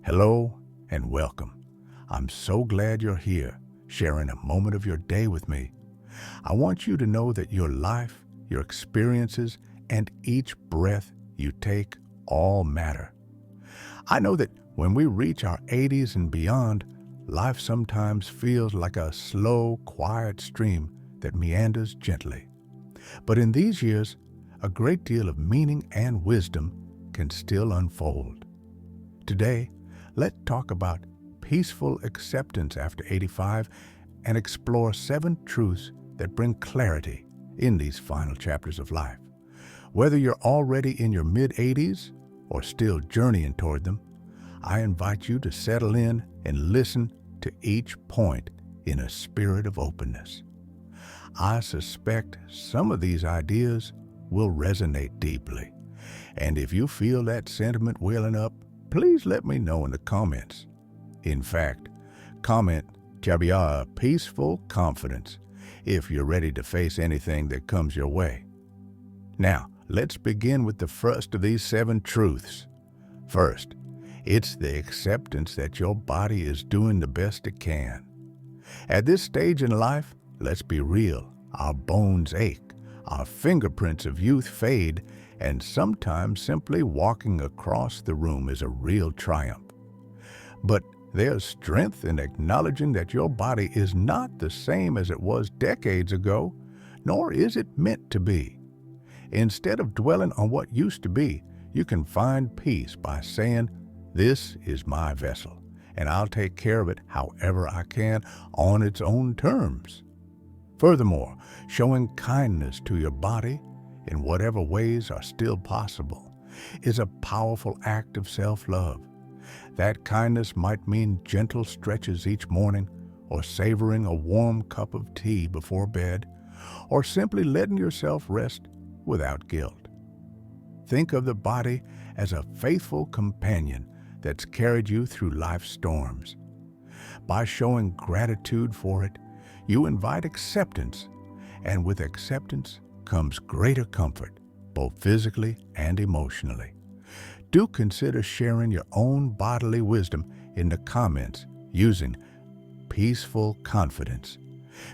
Hello and welcome. I'm so glad you're here, sharing a moment of your day with me. I want you to know that your life, your experiences, and each breath you take all matter. I know that when we reach our 80s and beyond, life sometimes feels like a slow, quiet stream that meanders gently. But in these years, a great deal of meaning and wisdom can still unfold. Today, let's talk about peaceful acceptance after 85 and explore 7 truths that bring clarity in these final chapters of life. Whether you're already in your mid-80s or still journeying toward them, I invite you to settle in and listen to each point in a spirit of openness. I suspect some of these ideas will resonate deeply, and if you feel that sentiment welling up, please let me know in the comments. In fact, comment "Chabia peaceful confidence" if you're ready to face anything that comes your way. Now, let's begin with the first of these 7 truths. First, it's the acceptance that your body is doing the best it can. At this stage in life, let's be real, our bones ache, our fingerprints of youth fade, and sometimes simply walking across the room is a real triumph. But there's strength in acknowledging that your body is not the same as it was decades ago, nor is it meant to be. Instead of dwelling on what used to be, you can find peace by saying, "This is my vessel, and I'll take care of it however I can on its own terms." Furthermore, showing kindness to your body in whatever ways are still possible is a powerful act of self-love. That kindness might mean gentle stretches each morning, or savoring a warm cup of tea before bed, or simply letting yourself rest without guilt. Think of the body as a faithful companion that's carried you through life's storms. By showing gratitude for it, you invite acceptance, and with acceptance comes greater comfort, both physically and emotionally. Do consider sharing your own bodily wisdom in the comments using peaceful confidence,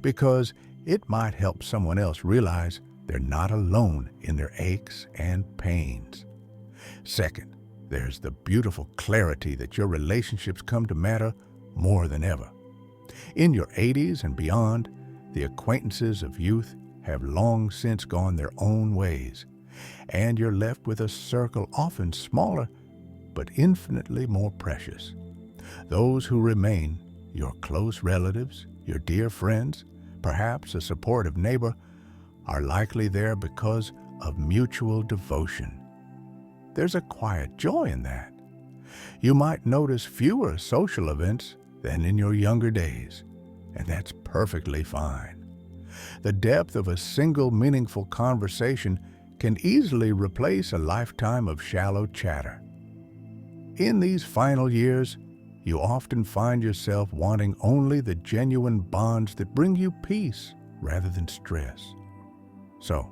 because it might help someone else realize they're not alone in their aches and pains. Second, there's the beautiful clarity that your relationships come to matter more than ever. In your 80s and beyond, the acquaintances of youth have long since gone their own ways, and you're left with a circle often smaller but infinitely more precious. Those who remain, your close relatives, your dear friends, perhaps a supportive neighbor, are likely there because of mutual devotion. There's a quiet joy in that. You might notice fewer social events than in your younger days, and that's perfectly fine. The depth of a single meaningful conversation can easily replace a lifetime of shallow chatter. In these final years, you often find yourself wanting only the genuine bonds that bring you peace rather than stress. So,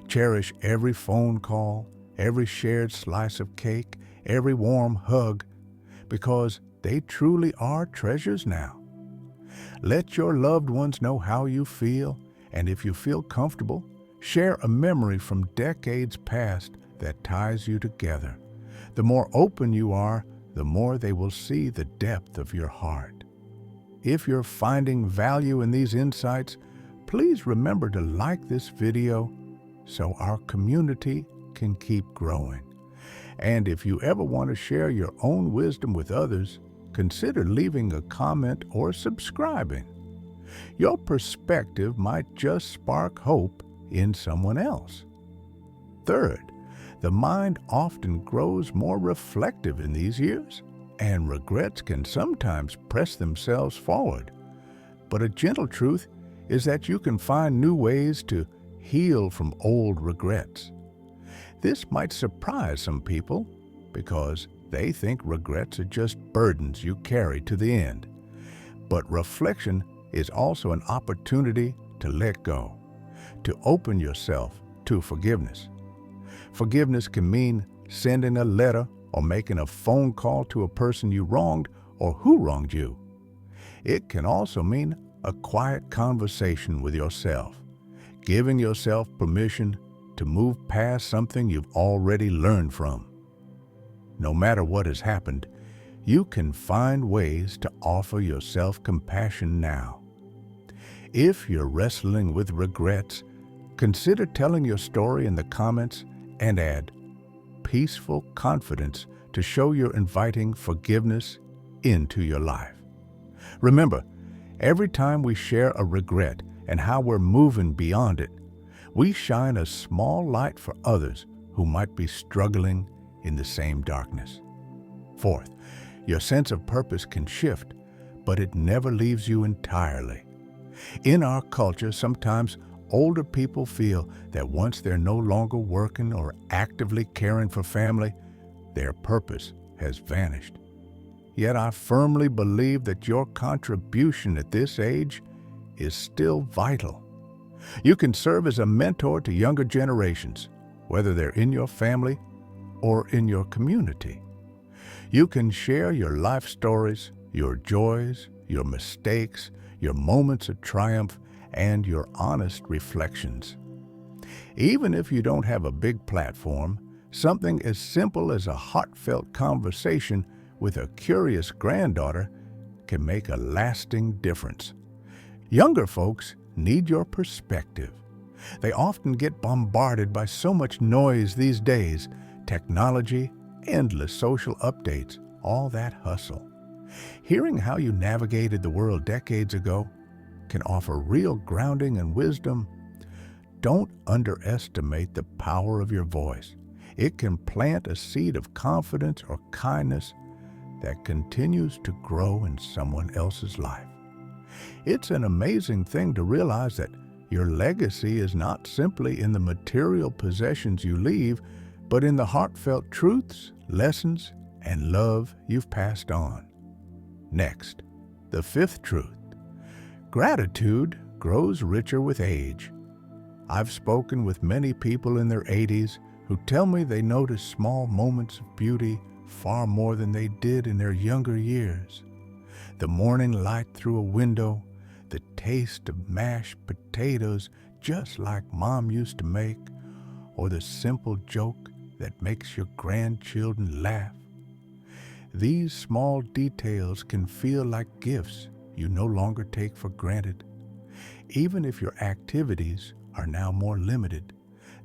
cherish every phone call, every shared slice of cake, every warm hug, because they truly are treasures now. Let your loved ones know how you feel, and if you feel comfortable, share a memory from decades past that ties you together. The more open you are, the more they will see the depth of your heart. If you're finding value in these insights, please remember to like this video so our community can keep growing. And if you ever want to share your own wisdom with others, consider leaving a comment or subscribing. Your perspective might just spark hope in someone else. Third, the mind often grows more reflective in these years, and regrets can sometimes press themselves forward. But a gentle truth is that you can find new ways to heal from old regrets. This might surprise some people because they think regrets are just burdens you carry to the end. But reflection is also an opportunity to let go, to open yourself to forgiveness. Forgiveness can mean sending a letter or making a phone call to a person you wronged or who wronged you. It can also mean a quiet conversation with yourself, giving yourself permission to move past something you've already learned from. No matter what has happened, you can find ways to offer yourself compassion now. If you're wrestling with regrets, consider telling your story in the comments and add peaceful confidence to show you're inviting forgiveness into your life. Remember, every time we share a regret and how we're moving beyond it, we shine a small light for others who might be struggling in the same darkness. Fourth, your sense of purpose can shift, but it never leaves you entirely. In our culture, sometimes older people feel that once they're no longer working or actively caring for family, their purpose has vanished. Yet I firmly believe that your contribution at this age is still vital. You can serve as a mentor to younger generations, whether they're in your family or in your community. You can share your life stories, your joys, your mistakes, your moments of triumph, and your honest reflections. Even if you don't have a big platform, something as simple as a heartfelt conversation with a curious granddaughter can make a lasting difference. Younger folks need your perspective. They often get bombarded by so much noise these days, technology, endless social updates, all that hustle. Hearing how you navigated the world decades ago can offer real grounding and wisdom. Don't underestimate the power of your voice. It can plant a seed of confidence or kindness that continues to grow in someone else's life. It's an amazing thing to realize that your legacy is not simply in the material possessions you leave, but in the heartfelt truths, lessons, and love you've passed on. Next, the fifth truth. Gratitude grows richer with age. I've spoken with many people in their 80s who tell me they notice small moments of beauty far more than they did in their younger years. The morning light through a window, the taste of mashed potatoes just like Mom used to make, or the simple joke that makes your grandchildren laugh. These small details can feel like gifts you no longer take for granted. Even if your activities are now more limited,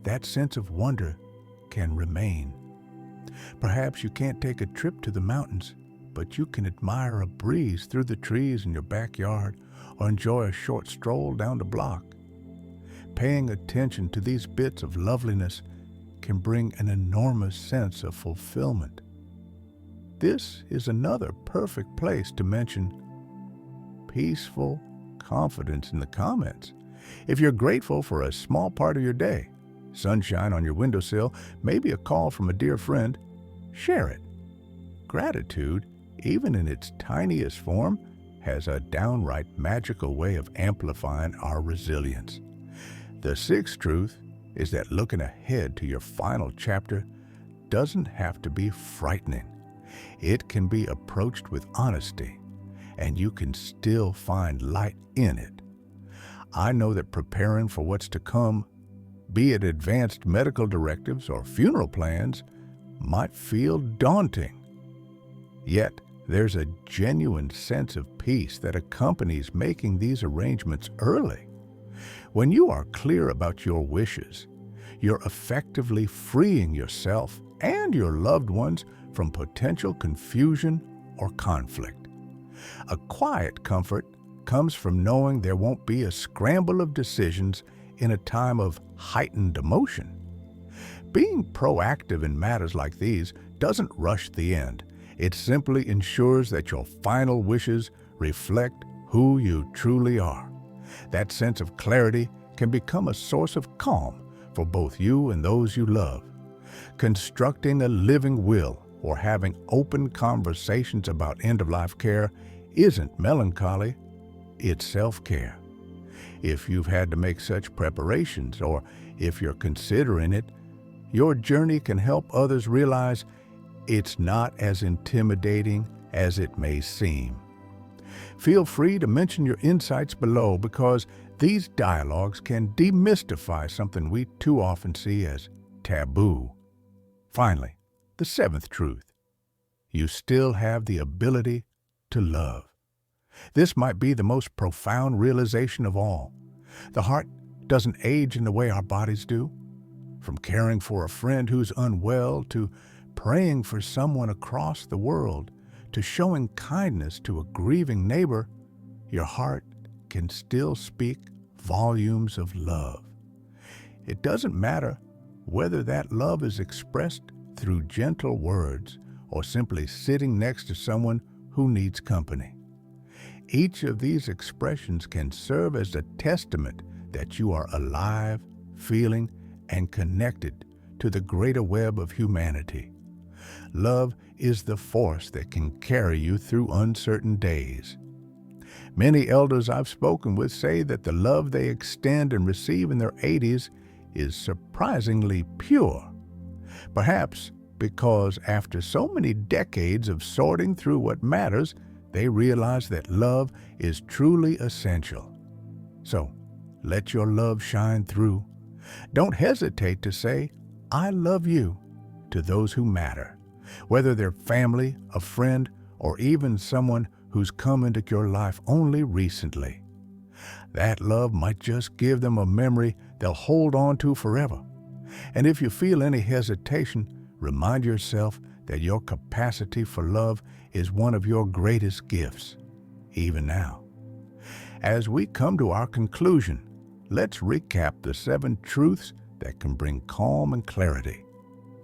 that sense of wonder can remain. Perhaps you can't take a trip to the mountains, but you can admire a breeze through the trees in your backyard or enjoy a short stroll down the block. Paying attention to these bits of loveliness can bring an enormous sense of fulfillment. This is another perfect place to mention peaceful confidence in the comments. If you're grateful for a small part of your day, sunshine on your windowsill, maybe a call from a dear friend, share it. Gratitude, even in its tiniest form, has a downright magical way of amplifying our resilience. The sixth truth is that looking ahead to your final chapter doesn't have to be frightening. It can be approached with honesty, and you can still find light in it. I know that preparing for what's to come, be it advanced medical directives or funeral plans, might feel daunting. Yet, there's a genuine sense of peace that accompanies making these arrangements early. When you are clear about your wishes, you're effectively freeing yourself and your loved ones from potential confusion or conflict. A quiet comfort comes from knowing there won't be a scramble of decisions in a time of heightened emotion. Being proactive in matters like these doesn't rush the end. It simply ensures that your final wishes reflect who you truly are. That sense of clarity can become a source of calm for both you and those you love. Constructing a living will or having open conversations about end-of-life care isn't melancholy, it's self-care. If you've had to make such preparations, or if you're considering it, your journey can help others realize It's not as intimidating as it may seem. Feel free to mention your insights below because these dialogues can demystify something we too often see as taboo. Finally, the seventh truth. You still have the ability to love. This might be the most profound realization of all. The heart doesn't age in the way our bodies do. From caring for a friend who's unwell to praying for someone across the world to showing kindness to a grieving neighbor, your heart can still speak volumes of love. It doesn't matter whether that love is expressed through gentle words or simply sitting next to someone who needs company. Each of these expressions can serve as a testament that you are alive, feeling, and connected to the greater web of humanity. Love is the force that can carry you through uncertain days. Many elders I've spoken with say that the love they extend and receive in their 80s is surprisingly pure. Perhaps because after so many decades of sorting through what matters, they realize that love is truly essential. So, let your love shine through. Don't hesitate to say, "I love you," to those who matter, whether they're family, a friend, or even someone who's come into your life only recently. That love might just give them a memory they'll hold on to forever. And if you feel any hesitation, remind yourself that your capacity for love is one of your greatest gifts, even now. As we come to our conclusion, let's recap the 7 truths that can bring calm and clarity.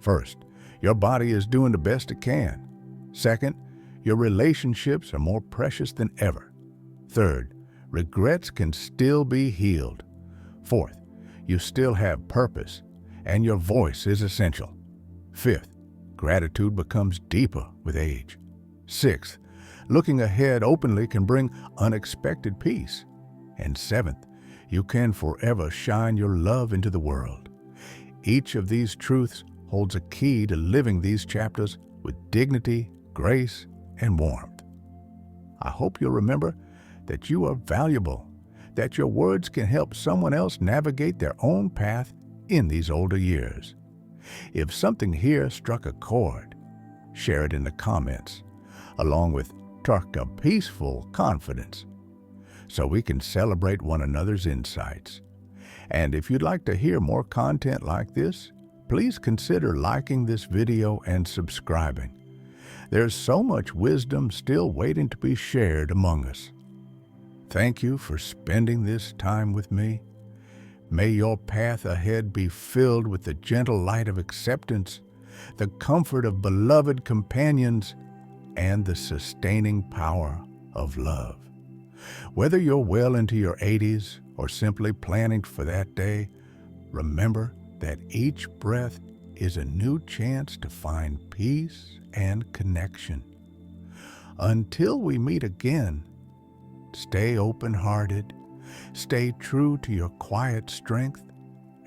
First, your body is doing the best it can. Second, your relationships are more precious than ever. Third, regrets can still be healed. Fourth, you still have purpose, and your voice is essential. Fifth, gratitude becomes deeper with age. Sixth, looking ahead openly can bring unexpected peace. And seventh, you can forever shine your love into the world. Each of these truths holds a key to living these chapters with dignity, grace, and warmth. I hope you'll remember that you are valuable, that your words can help someone else navigate their own path in these older years. If something here struck a chord, share it in the comments, along with "Truck a Peaceful Confidence," so we can celebrate one another's insights. And if you'd like to hear more content like this, please consider liking this video and subscribing. There's so much wisdom still waiting to be shared among us. Thank you for spending this time with me. May your path ahead be filled with the gentle light of acceptance, the comfort of beloved companions, and the sustaining power of love. Whether you're well into your 80s or simply planning for that day, remember that each breath is a new chance to find peace and connection. Until we meet again, stay open-hearted, stay true to your quiet strength,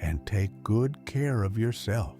and take good care of yourself.